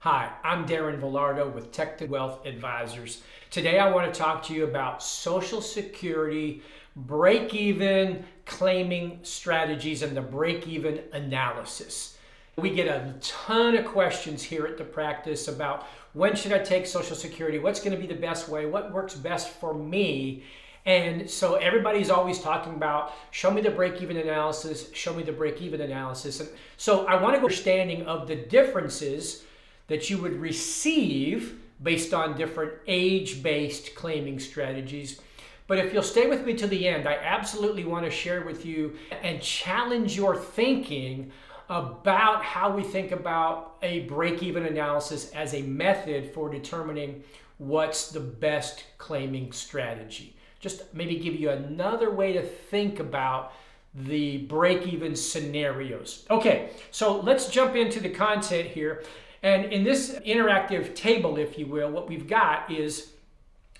Hi, I'm Darren Vilardo with Tekton Wealth Advisors. Today I want to talk to you about Social Security break-even claiming strategies and the break-even analysis. We get a ton of questions here at the practice about when should I take Social Security, what's going to be the best way, what works best for me. And so everybody's always talking about, show me the break-even analysis, show me the break-even analysis. And so I want to go understanding of the differences that you would receive based on different age-based claiming strategies. But if you'll stay with me to the end, I absolutely want to share with you and challenge your thinking about how we think about a break-even analysis as a method for determining what's the best claiming strategy. Just maybe give you another way to think about the break-even scenarios. Okay, so let's jump into the content here. And in this interactive table, if you will, what we've got is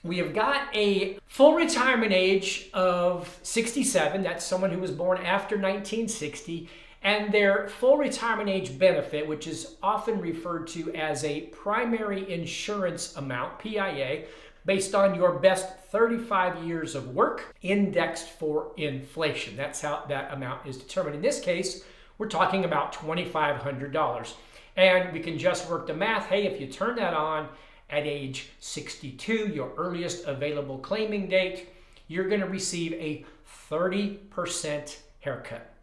we have got a full retirement age of 67. That's someone who was born after 1960. And their full retirement age benefit, which is often referred to as a primary insurance amount, PIA, based on your best 35 years of work, indexed for inflation. That's how that amount is determined. In this case, we're talking about $2,500. And we can just work the math. Hey, if you turn that on at age 62, your earliest available claiming date, you're going to receive a 30% haircut.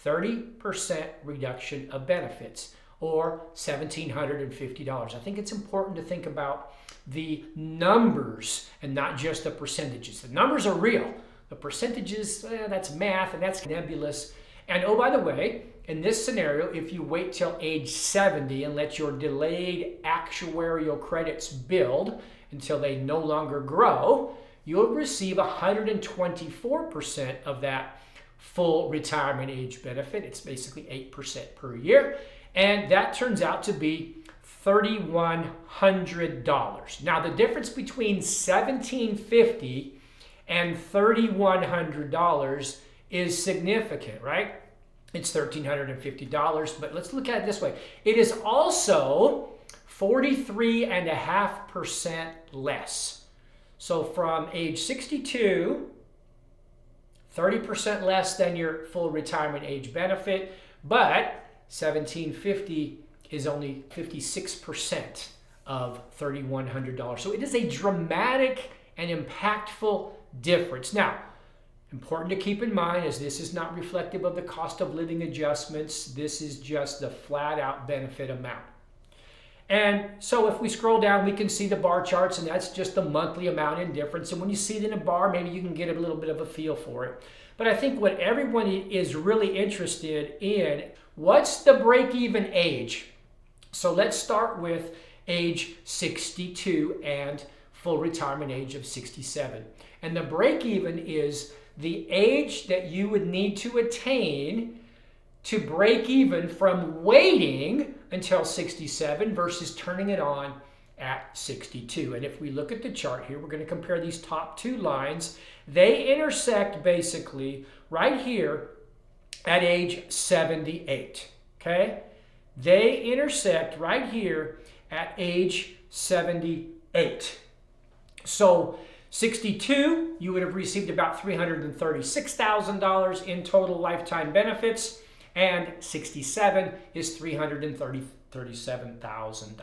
30% reduction of benefits, or $1,750. I think it's important to think about the numbers and not just the percentages. The numbers are real. The percentages, that's math and that's nebulous. And oh, by the way, in this scenario, if you wait till age 70 and let your delayed actuarial credits build until they no longer grow, you'll receive 124% of that full retirement age benefit. It's basically 8% per year. And that turns out to be $3,100. Now, the difference between $1,750 and $3,100 is significant, right? It's $1,350, but let's look at it this way. It is also 43.5% less. So from age 62, 30% less than your full retirement age benefit, but $1,750 is only 56% of $3,100. So it is a dramatic and impactful difference. Now, important to keep in mind is this is not reflective of the cost of living adjustments. This is just the flat out benefit amount. And so if we scroll down, we can see the bar charts, and that's just the monthly amount in difference. And when you see it in a bar, maybe you can get a little bit of a feel for it. But I think what everyone is really interested in, what's the break-even age? So let's start with age 62 and full retirement age of 67. And the break-even is the age that you would need to attain to break even from waiting until 67 versus turning it on at 62. And if we look at the chart here, we're going to compare these top two lines. They intersect basically right here at age 78. Okay? They intersect right here at age 78. So 62, you would have received about $336,000 in total lifetime benefits, and 67 is $337,000.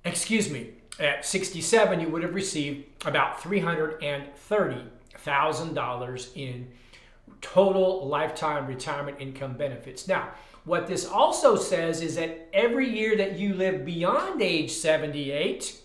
Excuse me, at 67, you would have received about $330,000 in total lifetime retirement income benefits. Now, what this also says is that every year that you live beyond age 78,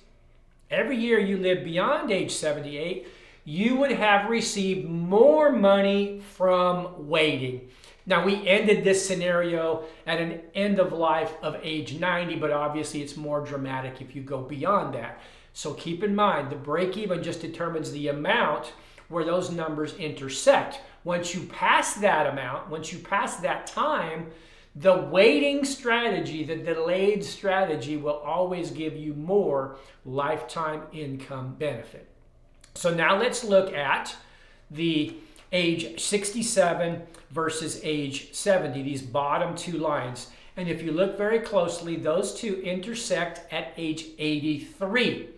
you would have received more money from waiting. Now, we ended this scenario at an end of life of age 90, but obviously it's more dramatic if you go beyond that. So keep in mind, the break-even just determines the amount where those numbers intersect. Once you pass that amount, once you pass that time, the waiting strategy, the delayed strategy, will always give you more lifetime income benefit. So now let's look at the age 67 versus age 70, these bottom two lines. And if you look very closely, those two intersect at age 83.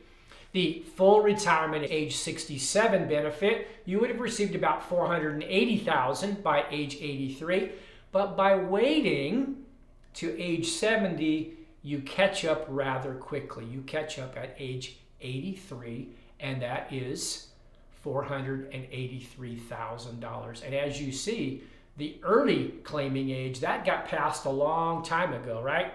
The full retirement at age 67 benefit, you would have received about $480,000 by age 83, but by waiting to age 70, you catch up rather quickly. You catch up at age 83, and that is $483,000. And as you see, the early claiming age, that got passed a long time ago, right?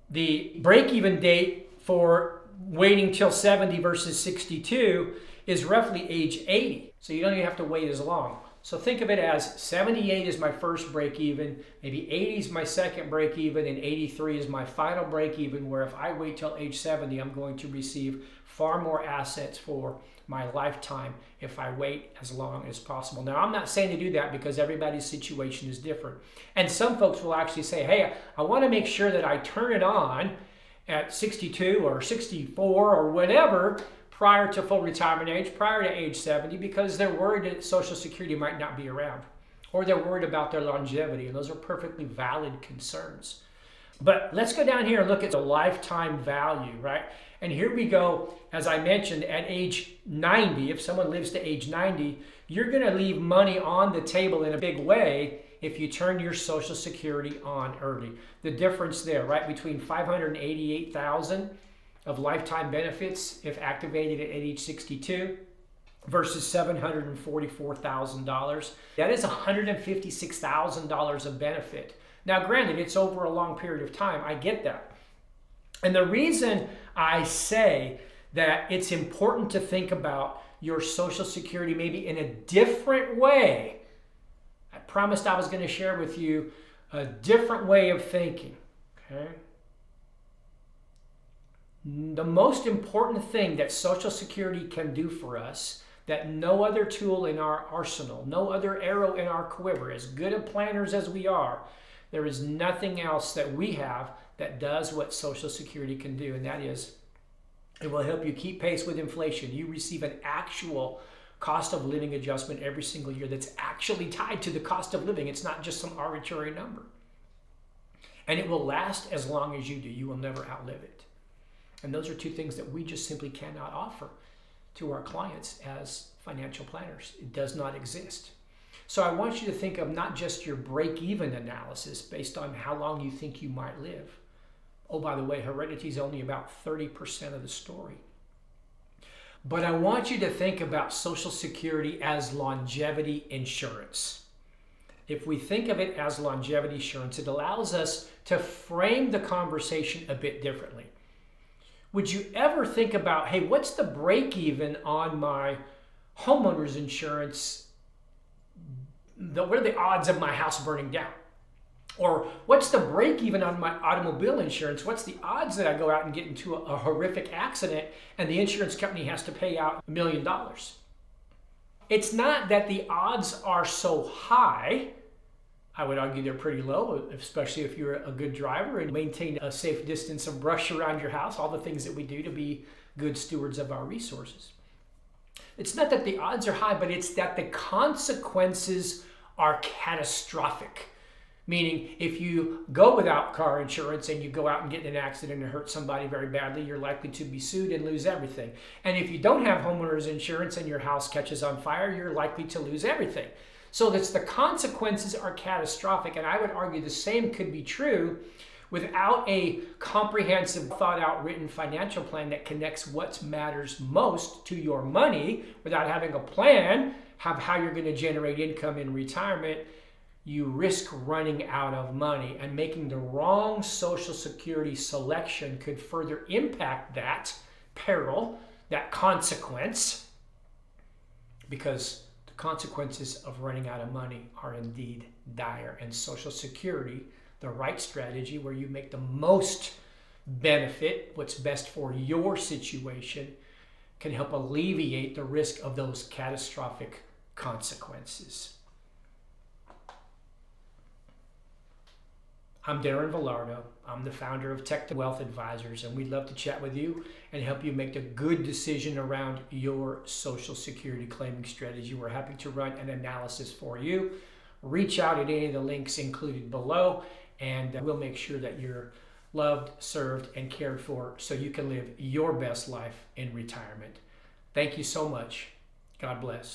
The break-even date for waiting till 70 versus 62 is roughly age 80. So you don't even have to wait as long. So think of it as 78 is my first break even, maybe 80 is my second break even, and 83 is my final break even, where if I wait till age 70, I'm going to receive far more assets for my lifetime if I wait as long as possible. Now, I'm not saying to do that because everybody's situation is different. And some folks will actually say, hey, I want to make sure that I turn it on at 62 or 64 or whatever prior to full retirement age, prior to age 70, because they're worried that Social Security might not be around, or they're worried about their longevity, and those are perfectly valid concerns. But let's go down here and look at the lifetime value, right? And here we go, as I mentioned, at age 90, if someone lives to age 90, you're going to leave money on the table in a big way if you turn your Social Security on early. The difference there, right, between $588,000 of lifetime benefits if activated at age 62 versus $744,000. That is $156,000 of benefit. Now, granted, it's over a long period of time. I get that. And the reason I say that it's important to think about your Social Security maybe in a different way, I promised I was going to share with you a different way of thinking, okay? The most important thing that Social Security can do for us that no other tool in our arsenal, no other arrow in our quiver, as good of planners as we are, there is nothing else that we have that does what Social Security can do, and that is it will help you keep pace with inflation. You receive an actual cost of living adjustment every single year that's actually tied to the cost of living. It's not just some arbitrary number. And it will last as long as you do. You will never outlive it. And those are two things that we just simply cannot offer to our clients as financial planners. It does not exist. So I want you to think of not just your break-even analysis based on how long you think you might live. Oh, by the way, heredity is only about 30% of the story. But I want you to think about Social Security as longevity insurance. If we think of it as longevity insurance, it allows us to frame the conversation a bit differently. Would you ever think about, hey, what's the break even on my homeowner's insurance? What are the odds of my house burning down? Or what's the break even on my automobile insurance? What's the odds that I go out and get into a horrific accident and the insurance company has to pay out $1 million? It's not that the odds are so high. I would argue they're pretty low, especially if you're a good driver and maintain a safe distance of brush around your house, all the things that we do to be good stewards of our resources. It's not that the odds are high, but it's that the consequences are catastrophic. Meaning, if you go without car insurance and you go out and get in an accident and hurt somebody very badly, you're likely to be sued and lose everything. And if you don't have homeowner's insurance and your house catches on fire, you're likely to lose everything. So that's the consequences are catastrophic, and I would argue the same could be true without a comprehensive, thought-out, written financial plan that connects what matters most to your money. Without having a plan of how you're going to generate income in retirement, you risk running out of money, and making the wrong Social Security selection could further impact that peril, that consequence, because consequences of running out of money are indeed dire. And Social Security, the right strategy where you make the most benefit, what's best for your situation, can help alleviate the risk of those catastrophic consequences. I'm Darren Vilardo. I'm the founder of Tekton Wealth Advisors, and we'd love to chat with you and help you make a good decision around your Social Security claiming strategy. We're happy to run an analysis for you. Reach out at any of the links included below, and we'll make sure that you're loved, served, and cared for so you can live your best life in retirement. Thank you so much. God bless.